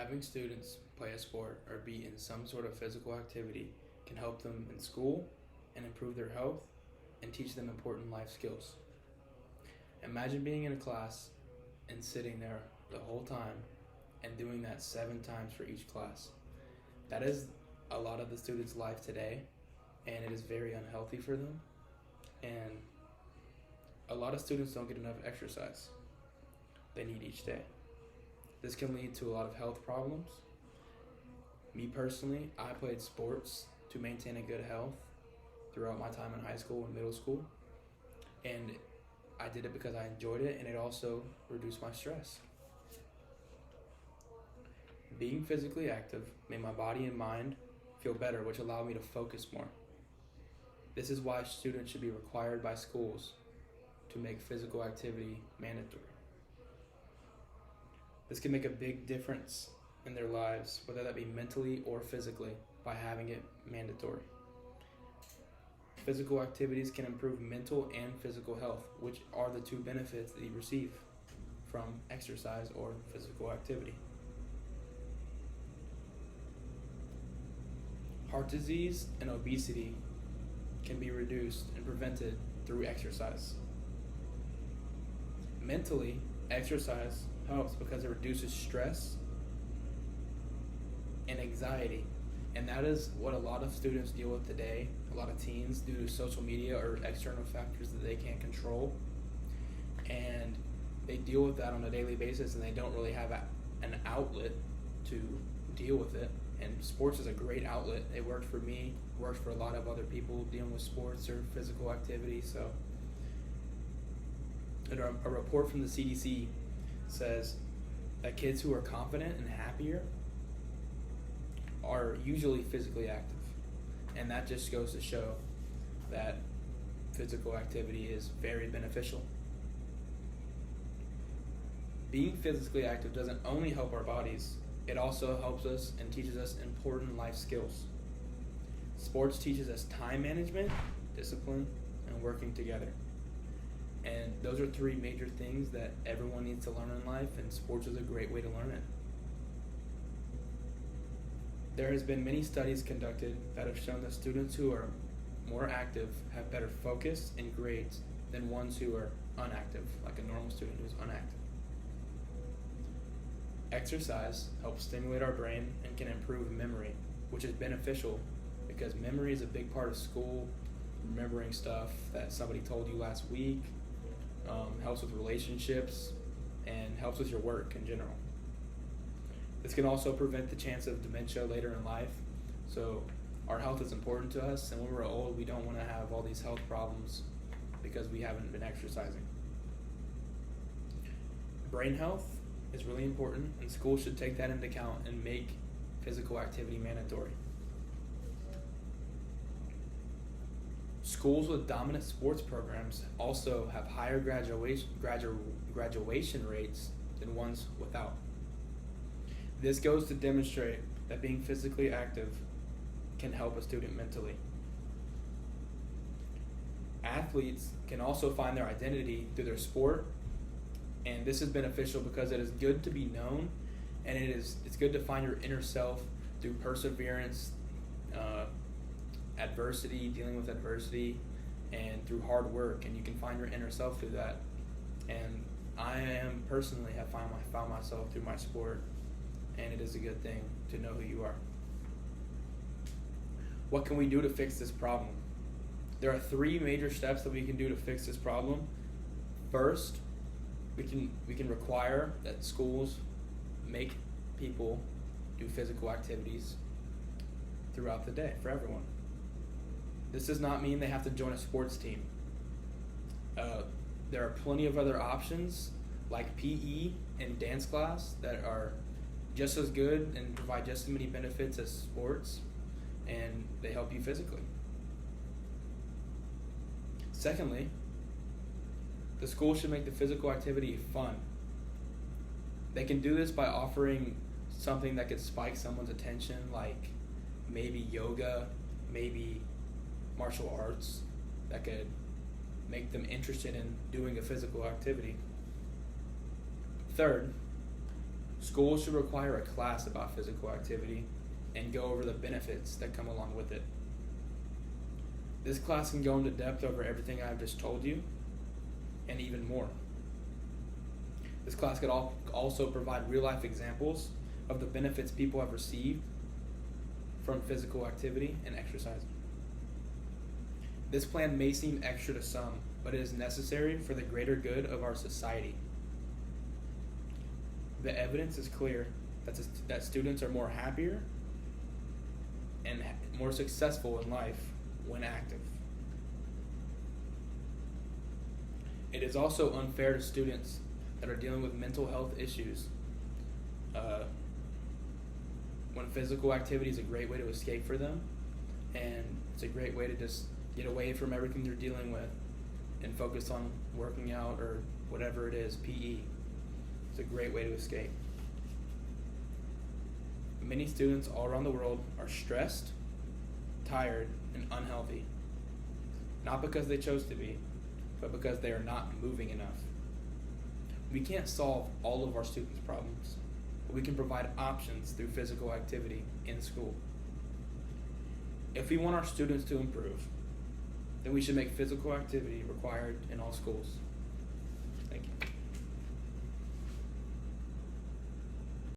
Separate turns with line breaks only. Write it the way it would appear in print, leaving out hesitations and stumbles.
Having students play a sport or be in some sort of physical activity can help them in school and improve their health and teach them important life skills. Imagine being in a class and sitting there the whole time and doing that 7 times for each class. That is a lot of the students' life today, and it is very unhealthy for them. And a lot of students don't get enough exercise they need each day. This can lead to a lot of health problems. Me personally, I played sports to maintain a good health throughout my time in high school and middle school. And I did it because I enjoyed it, and it also reduced my stress. Being physically active made my body and mind feel better, which allowed me to focus more. This is why students should be required by schools to make physical activity mandatory. This can make a big difference in their lives, whether that be mentally or physically, by having it mandatory. Physical activities can improve mental and physical health, which are the 2 benefits that you receive from exercise or physical activity. Heart disease and obesity can be reduced and prevented through exercise. Mentally, exercise helps because it reduces stress and anxiety, and that is what a lot of students deal with today. A lot of teens, due to social media or external factors that they can't control, and they deal with that on a daily basis, and they don't really have an outlet to deal with it. And sports is a great outlet. It worked for me, worked for a lot of other people dealing with sports or physical activity. So, and a report from the CDC says that kids who are confident and happier are usually physically active. And that just goes to show that physical activity is very beneficial. Being physically active doesn't only help our bodies, it also helps us and teaches us important life skills. Sports teaches us time management, discipline, and working together. And those are 3 major things that everyone needs to learn in life, and sports is a great way to learn it. There has been many studies conducted that have shown that students who are more active have better focus and grades than ones who are inactive, like a normal student who's inactive. Exercise helps stimulate our brain and can improve memory, which is beneficial because memory is a big part of school. Remembering stuff that somebody told you last week, helps with relationships, and helps with your work in general. This can also prevent the chance of dementia later in life. So our health is important to us, and when we're old, we don't want to have all these health problems because we haven't been exercising. Brain health is really important, and schools should take that into account and make physical activity mandatory. Schools with dominant sports programs also have higher graduation rates than ones without. This goes to demonstrate that being physically active can help a student mentally. Athletes can also find their identity through their sport, and this is beneficial because it is good to be known, and it's good to find your inner self through perseverance, adversity, dealing with adversity, and through hard work, and you can find your inner self through that. And I am personally have found myself through my sport, and it is a good thing to know who you are. What can we do to fix this problem? There are 3 major steps that we can do to fix this problem. First, we can require that schools make people do physical activities throughout the day for everyone. This does not mean they have to join a sports team. There are plenty of other options like PE and dance class that are just as good and provide just as many benefits as sports, and they help you physically. Secondly, the school should make the physical activity fun. They can do this by offering something that could spike someone's attention, like maybe yoga, maybe martial arts, that could make them interested in doing a physical activity. Third, Schools should require a class about physical activity and go over the benefits that come along with it. This class can go into depth over everything I've just told you and even more. This class could also provide real-life examples of the benefits people have received from physical activity and exercise. This plan may seem extra to some, but it is necessary for the greater good of our society. The evidence is clear that students are more happier and more successful in life when active. It is also unfair to students that are dealing with mental health issues when physical activity is a great way to escape for them, and it's a great way to just get away from everything they're dealing with and focus on working out or whatever it is, PE. It's a great way to escape. Many students all around the world are stressed, tired, and unhealthy. Not because they chose to be, but because they are not moving enough. We can't solve all of our students' problems, but we can provide options through physical activity in school. If we want our students to improve, then we should make physical activity required in all schools.